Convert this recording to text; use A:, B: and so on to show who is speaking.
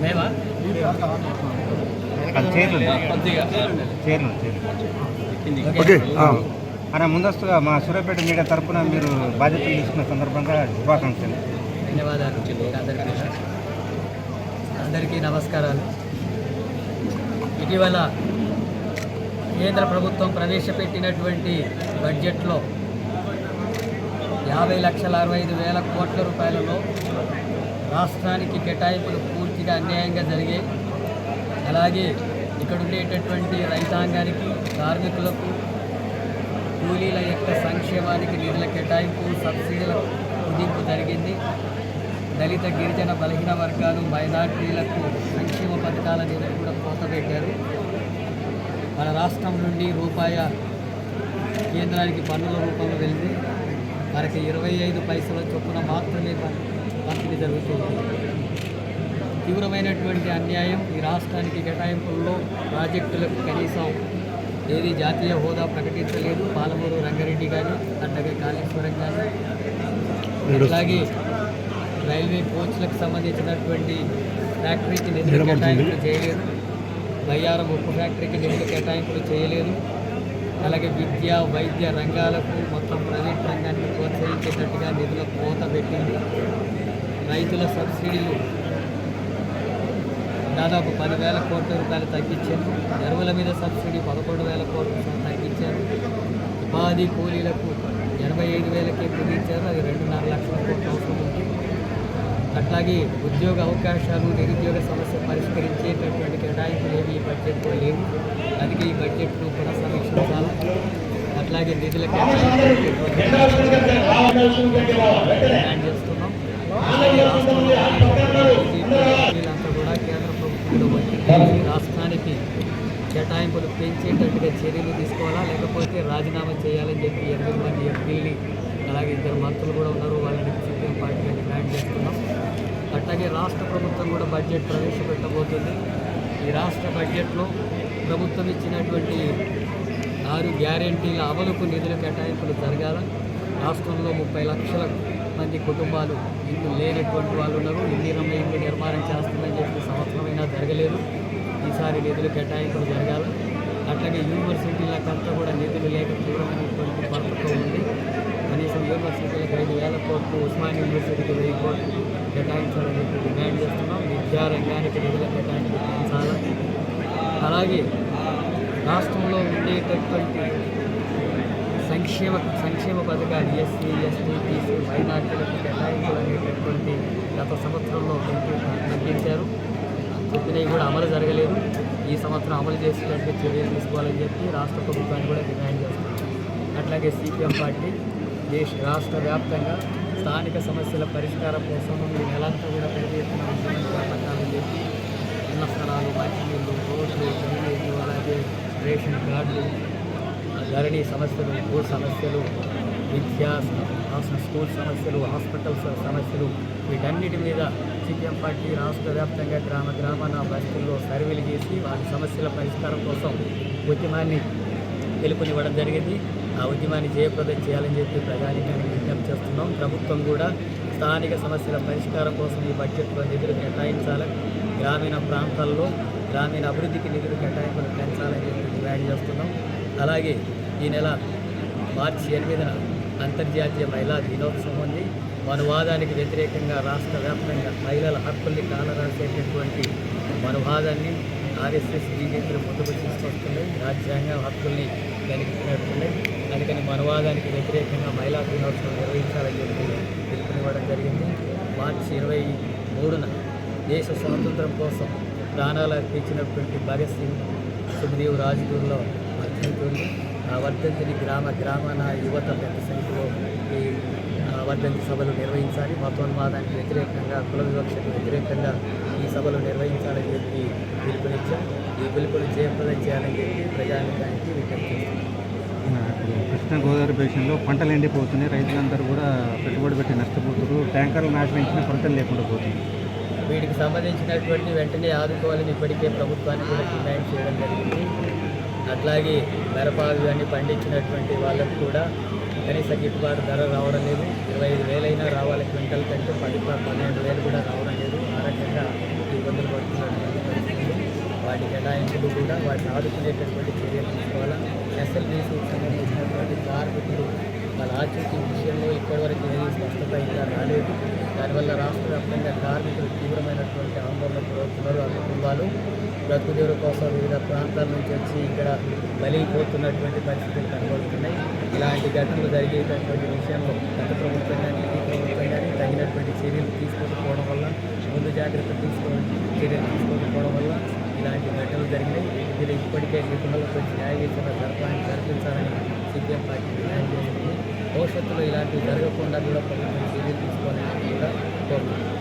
A: మేమా
B: అన్న ముందస్తుగా మా సూర్యాపేట మీడియా తరఫున మీరు బాధ్యతలు తీసుకున్న సందర్భంగా శుభాకాంక్షలు.
A: ధన్యవాదాలు. అందరికీ నమస్కారాలు. ఇటీవల కేంద్ర ప్రభుత్వం ప్రవేశపెట్టినటువంటి బడ్జెట్లో 50,65,000 కోట్ల రూపాయలలో రాష్ట్రానికి కేటాయింపులు పూర్తిగా అన్యాయంగా జరిగాయి. అలాగే ఇక్కడ ఉండేటటువంటి రైతాంగానికి, కార్మికులకు, కూలీల యొక్క సంక్షేమానికి నిధుల కేటాయింపు, సబ్సిడీల కుదింపు జరిగింది. దళిత, గిరిజన, బలహీన వర్గాలు, మైనార్టీలకు సంక్షేమ పథకాల నిధులు కూడా కోత పెట్టారు. మన రాష్ట్రం నుండి రూపాయ కేంద్రానికి పన్నుల రూపంలో వెళ్తే మనకి 25 పైసల చొప్పున మాత్రమే పంపిణీ జరుగుతుంది. తీవ్రమైనటువంటి అన్యాయం. ఈ రాష్ట్రానికి కేటాయింపుల్లో ప్రాజెక్టులకు కనీసం ఏది జాతీయ హోదా ప్రకటించలేదు. పాలమూరు రంగారెడ్డి కానీ, అడ్డగ కాళేశ్వరం కానీ, అలాగే రైల్వే కోచ్లకు సంబంధించినటువంటి ఫ్యాక్టరీకి నిధులు కేటాయింపులు చేయలేదు. బయ్యారం ఉప్పు ఫ్యాక్టరీకి నిధులు కేటాయింపులు చేయలేదు. అలాగే విద్య, వైద్య రంగాలకు మొత్తం ప్రైవేట్ రంగాన్ని ప్రోత్సహించేటట్టుగా నిధుల కోత పెట్టింది. రైతుల సబ్సిడీలు దాదాపు 10,000 కోట్ల రూపాయలు తగ్గించారు. ఎరువుల మీద సబ్సిడీ 11,000 కోట్లు తగ్గించారు. ఉపాధి కూలీలకు 85,000కే కుదించారు. అది 2.5 లక్షల కోట్ల అవసరం ఉంది. అట్లాగే ఉద్యోగ అవకాశాలు, నిరుద్యోగ సమస్య పరిష్కరించేటటువంటి కేటాయింపులు ఏవి ఈ బడ్జెట్లో లేవు. అందుకే ఈ బడ్జెట్ను పునఃసమీక్షించాలి. అట్లాగే నిధుల కేటాయింపులు డిమాండ్ చేస్తున్నాం. అలాగే రాష్ట్రంలో వీళ్ళంతా కూడా కేంద్ర ప్రభుత్వంలో వచ్చి రాష్ట్రానికి కేటాయింపులు పెంచేటట్టుగా చర్యలు తీసుకోవాలా, లేకపోతే రాజీనామా చేయాలని చెప్పి 8 మంది ఎంపీలు, అలాగే 2 మంత్రులు కూడా ఉన్నారు. వాళ్ళని సిపిఎం పార్టీగా డిమాండ్ చేస్తున్నాం. అట్లాగే రాష్ట్ర ప్రభుత్వం కూడా బడ్జెట్ ప్రవేశపెట్టబోతుంది. ఈ రాష్ట్ర బడ్జెట్లో ప్రభుత్వం ఇచ్చినటువంటి 6 గ్యారెంటీల అమలుకు నిధుల కేటాయింపులు జరగాల. రాష్ట్రంలో 30 లక్షల మంది కుటుంబాలు ఇల్లు లేనటువంటి వాళ్ళు ఉన్నారు. ఇందిరమ్మ ఇల్లు నిర్మాణం చేస్తుందని చెప్పి సంవత్సరమైనా జరగలేదు. ఈసారి నిధులు కేటాయింపులు జరగాల. అట్లాగే యూనివర్సిటీలకంతా కూడా నిధులు లేక తీవ్రమైనటువంటి కొరతతో ఉంది. కనీసం యూనివర్సిటీలకు 5,000 కోట్లు, ఉస్మానియా యూనివర్సిటీకి 1000 కోట్లు కేటాయించాలని చెప్పి డిమాండ్ చేస్తున్నాం. విద్యారంగానికి నిధుల కేటాయింపు పెంచాలి. అలాగే రాష్ట్రంలో ఉండేటటువంటి సంక్షేమ పథకాలు ఎస్సీ, ఎస్టీ, బీసీ, మైనార్టీలకు కేటాయింపులు అనేటటువంటి గత సంవత్సరంలో తగ్గించారు. చెప్పినవి కూడా అమలు జరగలేదు. ఈ సంవత్సరం అమలు చేసేటట్టు చర్యలు తీసుకోవాలని చెప్పి రాష్ట్ర ప్రభుత్వాన్ని కూడా డిమాండ్ చేస్తున్నారు. అట్లాగే సిపిఎం పార్టీ రాష్ట్ర వ్యాప్తంగా స్థానిక సమస్యల పరిష్కారం కోసం ఈ నెలంతా కూడా పెద్ద ఎత్తున చేపట్టాలని చెప్పి ఇళ్ల స్థలాలు, మంచినీళ్ళు, రోడ్లు, డ్రైనేజీలు, అలాగే రేషన్ కార్డులు, ధరణి సమస్యలు, భూ సమస్యలు, విద్యా స్కూల్ సమస్యలు, హాస్పిటల్స్ సమస్యలు, వీటన్నిటి మీద సిపిఎం పార్టీ రాష్ట్ర వ్యాప్తంగా గ్రామాన బస్తీల్లో సర్వేలు చేసి వాటి సమస్యల పరిష్కారం కోసం ఉద్యమాన్ని పిలుపునివ్వడం జరిగింది. ఆ ఉద్యమాన్ని జయప్రదం చేయాలని చెప్పి ప్రజానికానికి విజ్ఞప్తి చేస్తున్నాం. ప్రభుత్వం కూడా స్థానిక సమస్యల పరిష్కారం కోసం ఈ బడ్జెట్లో నిధులు కేటాయించాలి. గ్రామీణ ప్రాంతాల్లో గ్రామీణ అభివృద్ధికి నిధులు కేటాయింపులు పెంచాలని చెప్పి డిమాండ్ చేస్తున్నాం. అలాగే ఈ నెల మార్చి 8న అంతర్జాతీయ మహిళా దినోత్సవం ఉంది. మనువాదానికి వ్యతిరేకంగా రాష్ట్ర వ్యాప్తంగా మహిళల హక్కుల్ని కాలరాసేటటువంటి మనువాదాన్ని ఆర్ఎస్ఎస్, బీజేపీలు ముందుకు తీసుకొస్తున్నాయి. రాజ్యాంగ హక్కుల్ని వెనక్కినట్టున్నాయి. అందుకని మనువాదానికి వ్యతిరేకంగా మహిళా దినోత్సవం నిర్వహించాలని చెప్పి పిలుపునివ్వడం జరిగింది. మార్చి 23న దేశ స్వాతంత్రం కోసం ప్రాణాలు అర్పించినటువంటి భగత్ సింగ్, సుఖదేవ్ రాజ్గురులో వర్ధంతి. ఆ వర్ధంతిని గ్రామాన యువత పెద్ద సంఖ్యలో ఈ వర్ధంతి సభలు నిర్వహించాలి. మతోన్మాదానికి వ్యతిరేకంగా, కుల వివక్షకు వ్యతిరేకంగా ఈ సభలు నిర్వహించాలని చెప్పి పిలుపునిచ్చాం. ఈ పిలుపుని జయప్రదం చేయాలని చెప్పి ప్రజానికానికి విజ్ఞప్తి.
B: కృష్ణా గోదావరి బేసిన్లో పంటలు ఎండిపోతున్నాయి. రైతులందరూ కూడా పెట్టుబడి పెట్టి నష్టపోతున్నారు. ట్యాంకర్లను ఆశ్రయించిన పంటలు లేకుండా పోతుంది.
A: వీటికి సంబంధించినటువంటి వెంటనే ఆదుకోవాలని ఇప్పటికే ప్రభుత్వాన్ని కూడా డిమాండ్ చేయడం జరిగింది. అట్లాగే మిరపాలు పండించినటువంటి వాళ్ళకు కూడా కనీస గిట్టుబాటు ధర రావడం లేదు. 25,000 అయినా రావాలి క్వింటల్ కంటే 10-12,000 కూడా రావడం లేదు. ఆ రకంగా ఈ ఇబ్బందులు పడుతున్నటువంటి పరిస్థితులు వాటి కేటాయింపులు కూడా వాటిని ఆదుకునేటటువంటి చర్యలు తీసుకోవాలా. ఎస్ఎల్బీసీకి సంబంధించినటువంటి కార్మికులు వాళ్ళ ఆచూకీ విషయంలో ఇప్పటివరకు ఏది స్పష్టత ఇంకా రాలేదు. దానివల్ల రాష్ట్ర వ్యాప్తంగా కార్మికులు తీవ్రమైనటువంటి ఆందోళనకు గురవుతున్నారు. ఆ కుటుంబాలు బ్రతుకుదేరు కోసం వివిధ ప్రాంతాల నుంచి వచ్చి ఇక్కడ బలైపోతున్నటువంటి పరిస్థితులు కనబడుతున్నాయి. ఇలాంటి ఘటనలు జరిగేటటువంటి విషయంలో గత ప్రభుత్వం కానీ ఈ ప్రభుత్వం కానీ తగినటువంటి చర్యలు తీసుకోకపోవడం వల్ల, ముందు జాగ్రత్తలు చర్యలు తీసుకోకపోవడం వల్ల ఇలాంటి ఘటనలు జరిగినాయి. వీళ్ళు ఇప్పటికే నిపుణులతో న్యాయ విచారణ జరిపించాలని సిపిఎం పార్టీ డిమాండ్ చేస్తుంది. భవిష్యత్తులో ఇలాంటివి జరగకుండా కూడా ప్రభుత్వం చర్యలు తీసుకోవాలని కూడా కోరుతున్నాను.